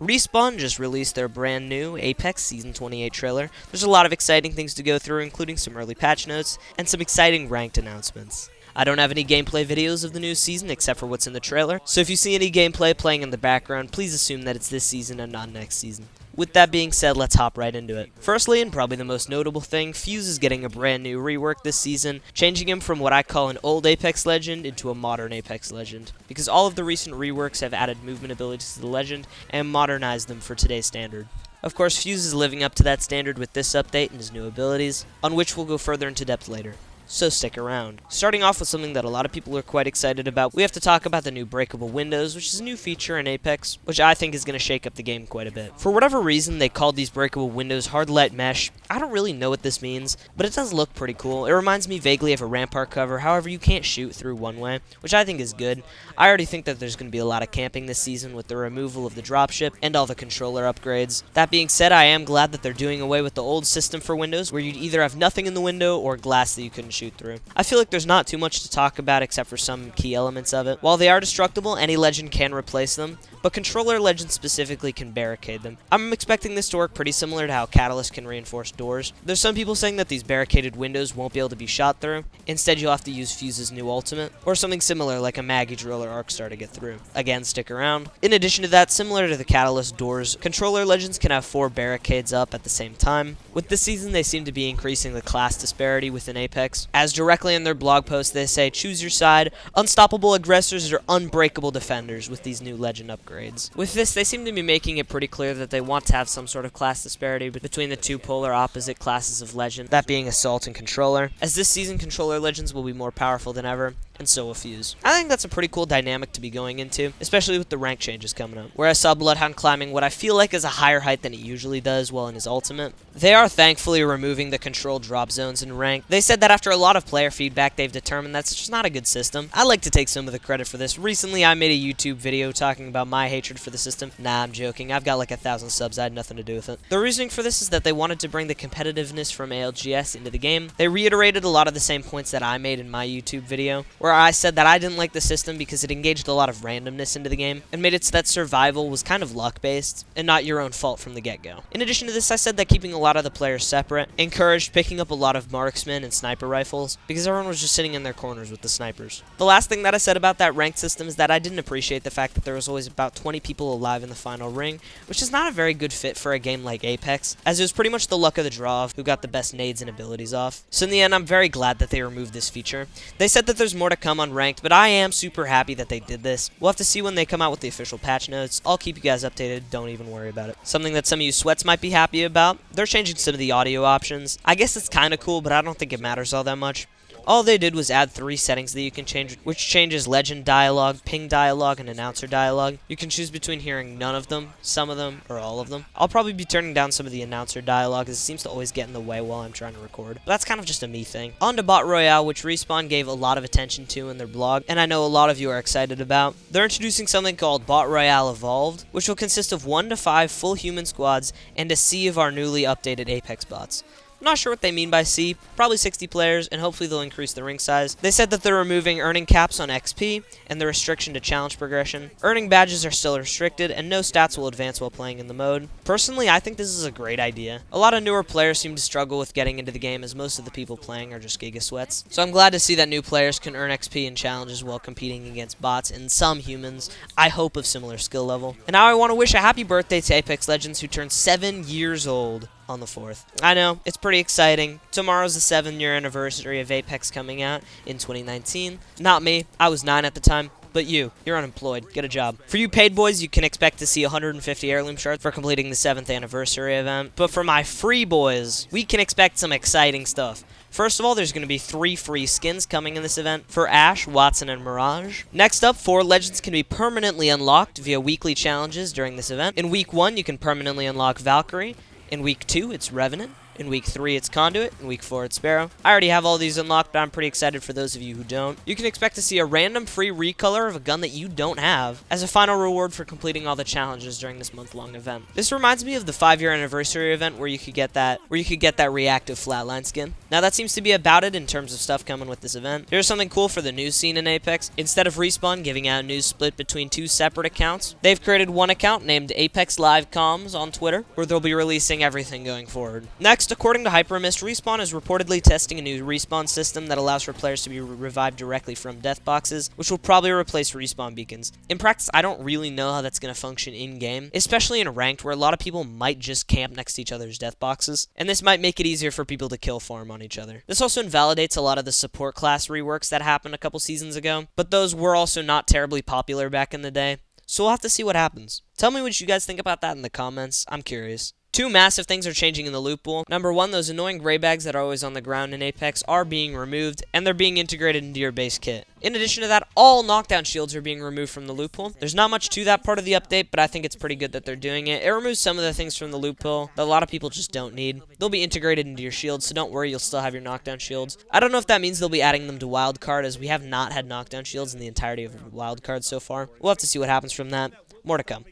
Respawn just released their brand new Apex Season 28 trailer. There's a lot of exciting things to go through, including some early patch notes and some exciting ranked announcements. I don't have any gameplay videos of the new season except for what's in the trailer, so if you see any gameplay playing in the background, please assume that it's this season and not next season. With that being said, let's hop right into it. Firstly, and probably the most notable thing, Fuze is getting a brand new rework this season, changing him from what I call an old Apex legend into a modern Apex legend, because all of the recent reworks have added movement abilities to the legend and modernized them for today's standard. Of course, Fuze is living up to that standard with this update and his new abilities, on which we'll go further into depth later. So stick around. Starting off with something that a lot of people are quite excited about, we have to talk about the new Breakable windows, which is a new feature in Apex, which I think is going to shake up the game quite a bit. For whatever reason they called these Breakable windows hard light mesh. I don't really know what this means, but it does look pretty cool. It reminds me vaguely of a rampart cover, however you can't shoot through one way, which I think is good. I already think that there's going to be a lot of camping this season with the removal of the dropship and all the controller upgrades. That being said, I am glad that they're doing away with the old system for windows, where you'd either have nothing in the window or glass that you couldn't shoot through. I feel like there's not too much to talk about except for some key elements of it. While they are destructible, any legend can replace them, but controller legends specifically can barricade them. I'm expecting this to work pretty similar to how Catalyst can reinforce doors. There's some people saying that these barricaded windows won't be able to be shot through. Instead, you'll have to use Fuze's new ultimate, or something similar like a Maggie Drill or Arcstar to get through. Again, stick around. In addition to that, similar to the Catalyst doors, controller legends can have 4 barricades up at the same time. With this season, they seem to be increasing the class disparity within Apex, as directly in their blog post they say, choose your side, unstoppable aggressors or unbreakable defenders with these new legend upgrades. With this, they seem to be making it pretty clear that they want to have some sort of class disparity between the two polar opposite classes of legend, that being assault and controller, as this season controller legends will be more powerful than ever, and so will Fuze. I think that's a pretty cool dynamic to be going into, especially with the rank changes coming up, where I saw Bloodhound climbing what I feel like is a higher height than he usually does while in his ultimate. They are thankfully removing the control drop zones in rank. They said that after a lot of player feedback, they've determined that's just not a good system. I like to take some of the credit for this. Recently, I made a YouTube video talking about my hatred for the system. Nah, I'm joking. I've got like 1,000 subs. I had nothing to do with it. The reasoning for this is that they wanted to bring the competitiveness from ALGS into the game. They reiterated a lot of the same points that I made in my YouTube video, where I said that I didn't like the system because it engaged a lot of randomness into the game and made it so that survival was kind of luck-based and not your own fault from the get-go. In addition to this, I said that keeping a lot of the players separate encouraged picking up a lot of marksmen and sniper rifles because everyone was just sitting in their corners with the snipers. The last thing that I said about that ranked system is that I didn't appreciate the fact that there was always about 20 people alive in the final ring, which is not a very good fit for a game like Apex, as it was pretty much the luck of the draw of who got the best nades and abilities off. So in the end, I'm very glad that they removed this feature. They said that there's more to come on ranked, but I am super happy that they did this. We'll have to see when they come out with the official patch notes. I'll keep you guys updated, don't even worry about it. Something that some of you sweats might be happy about, they're changing some of the audio options. I guess it's kinda cool, but I don't think it matters all that much. All they did was add 3 settings that you can change, which changes legend dialogue, ping dialogue, and announcer dialogue. You can choose between hearing none of them, some of them, or all of them. I'll probably be turning down some of the announcer dialogue, as it seems to always get in the way while I'm trying to record. But that's kind of just a me thing. On to Bot Royale, which Respawn gave a lot of attention to in their blog, and I know a lot of you are excited about. They're introducing something called Bot Royale Evolved, which will consist of 1 to 5 full human squads and a sea of our newly updated Apex bots. I'm not sure what they mean by C, probably 60 players, and hopefully they'll increase the ring size. They said that they're removing earning caps on XP, and the restriction to challenge progression. Earning badges are still restricted, and no stats will advance while playing in the mode. Personally, I think this is a great idea. A lot of newer players seem to struggle with getting into the game, as most of the people playing are just Giga Sweats. So I'm glad to see that new players can earn XP in challenges while competing against bots and some humans, I hope of similar skill level. And now I want to wish a happy birthday to Apex Legends, who turned 7 years old on the 4th. I know, it's pretty exciting. Tomorrow's the 7-year anniversary of Apex coming out in 2019. Not me, I was 9 at the time. But you're unemployed. Get a job. For you paid boys, you can expect to see 150 heirloom shards for completing the 7th anniversary event. But for my free boys, we can expect some exciting stuff. First of all, there's going to be 3 free skins coming in this event for Ash, Watson, and Mirage. Next up, 4 legends can be permanently unlocked via weekly challenges during this event. In week 1, you can permanently unlock Valkyrie. In week 2, it's Revenant. In week 3, it's Conduit. In week 4, it's Sparrow. I already have all these unlocked, but I'm pretty excited for those of you who don't. You can expect to see a random free recolor of a gun that you don't have as a final reward for completing all the challenges during this month-long event. This reminds me of the 5-year anniversary event where you could get that reactive flatline skin. Now that seems to be about it in terms of stuff coming with this event. Here's something cool for the news scene in Apex. Instead of Respawn giving out news split between 2 separate accounts, they've created one account named Apex Live Comms on Twitter, where they'll be releasing everything going forward. Next, according to Hypermist, Respawn is reportedly testing a new respawn system that allows for players to be revived directly from death boxes, which will probably replace respawn beacons. In practice, I don't really know how that's going to function in-game, especially in ranked where a lot of people might just camp next to each other's death boxes, and this might make it easier for people to kill farm on each other. This also invalidates a lot of the support class reworks that happened a couple seasons ago, but those were also not terribly popular back in the day, so we'll have to see what happens. Tell me what you guys think about that in the comments. I'm curious. 2 massive things are changing in the loot pool. Number 1, those annoying gray bags that are always on the ground in Apex are being removed, and they're being integrated into your base kit. In addition to that, all knockdown shields are being removed from the loot pool. There's not much to that part of the update, but I think it's pretty good that they're doing it. It removes some of the things from the loot pool that a lot of people just don't need. They'll be integrated into your shields, so don't worry, you'll still have your knockdown shields. I don't know if that means they'll be adding them to wildcard, as we have not had knockdown shields in the entirety of wildcard so far. We'll have to see what happens from that. More to come.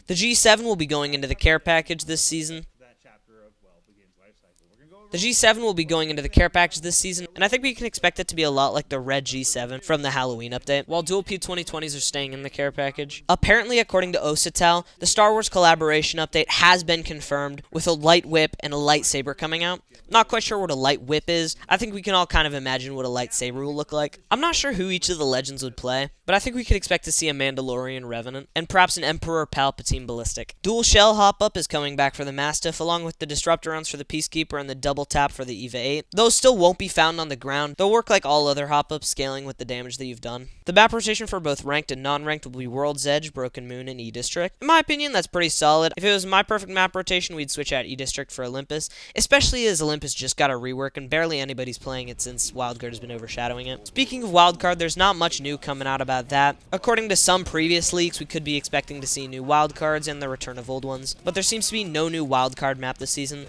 The G7 will be going into the care package this season. The G7 will be going into the care package this season, and I think we can expect it to be a lot like the red G7 from the Halloween update, while dual P2020s are staying in the care package. Apparently, according to Osatal, the Star Wars collaboration update has been confirmed with a light whip and a lightsaber coming out. Not quite sure what a light whip is. I think we can all kind of imagine what a lightsaber will look like. I'm not sure who each of the legends would play, but I think we could expect to see a Mandalorian Revenant, and perhaps an Emperor Palpatine Ballistic. Dual shell hop-up is coming back for the Mastiff, along with the Disruptor rounds for the Peacekeeper and the double tap for the EVA 8. Those still won't be found on the ground. They'll work like all other hop-ups, scaling with the damage that you've done. The map rotation for both ranked and non-ranked will be World's Edge, Broken Moon, and E-District. In my opinion, that's pretty solid. If it was my perfect map rotation, we'd switch out E-District for Olympus, especially as Olympus just got a rework and barely anybody's playing it since Wildcard has been overshadowing it. Speaking of Wildcard, there's not much new coming out about that. According to some previous leaks, we could be expecting to see new Wildcards and the return of old ones, but there seems to be no new Wildcard map this season.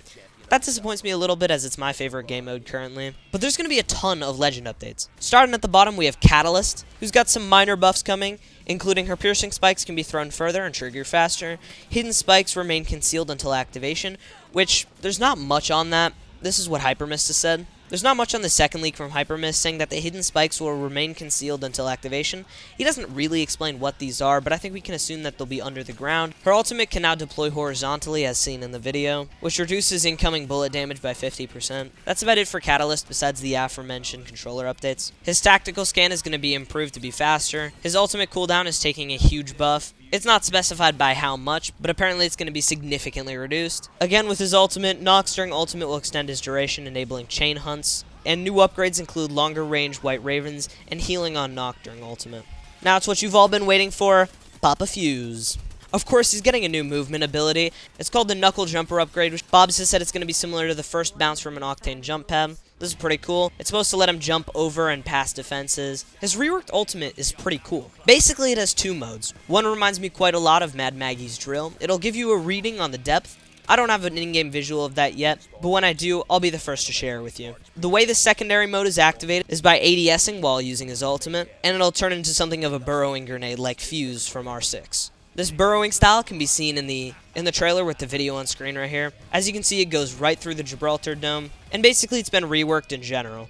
That disappoints me a little bit as it's my favorite game mode currently. But there's going to be a ton of Legend updates. Starting at the bottom, we have Catalyst, who's got some minor buffs coming, including her piercing spikes can be thrown further and trigger faster. Hidden spikes remain concealed until activation, which there's not much on that. This is what Hypermist has said. There's not much on the second leak from Hypermist saying that the hidden spikes will remain concealed until activation. He doesn't really explain what these are, but I think we can assume that they'll be under the ground. Her ultimate can now deploy horizontally as seen in the video, which reduces incoming bullet damage by 50%. That's about it for Catalyst besides the aforementioned controller updates. His tactical scan is going to be improved to be faster. His ultimate cooldown is taking a huge buff. It's not specified by how much, but apparently it's going to be significantly reduced. Again, with his ultimate, Nox during ultimate will extend his duration, enabling chain hunts, and new upgrades include longer range White Ravens and healing on Nox during ultimate. Now it's what you've all been waiting for, Papa Fuze. Of course, he's getting a new movement ability. It's called the Knuckle Jumper upgrade, which Bobs has said it's going to be similar to the first bounce from an Octane jump pad. This is pretty cool. It's supposed to let him jump over and past defenses. His reworked ultimate is pretty cool. Basically, it has 2 modes. One reminds me quite a lot of Mad Maggie's drill. It'll give you a reading on the depth. I don't have an in-game visual of that yet, but when I do, I'll be the first to share it with you. The way the secondary mode is activated is by ADSing while using his ultimate, and it'll turn into something of a burrowing grenade like Fuze from R6. This burrowing style can be seen in the trailer with the video on screen right here. As you can see, it goes right through the Gibraltar Dome, and basically it's been reworked in general.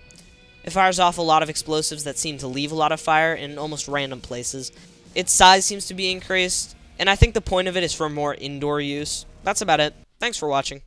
It fires off a lot of explosives that seem to leave a lot of fire in almost random places. Its size seems to be increased, and I think the point of it is for more indoor use. That's about it. Thanks for watching.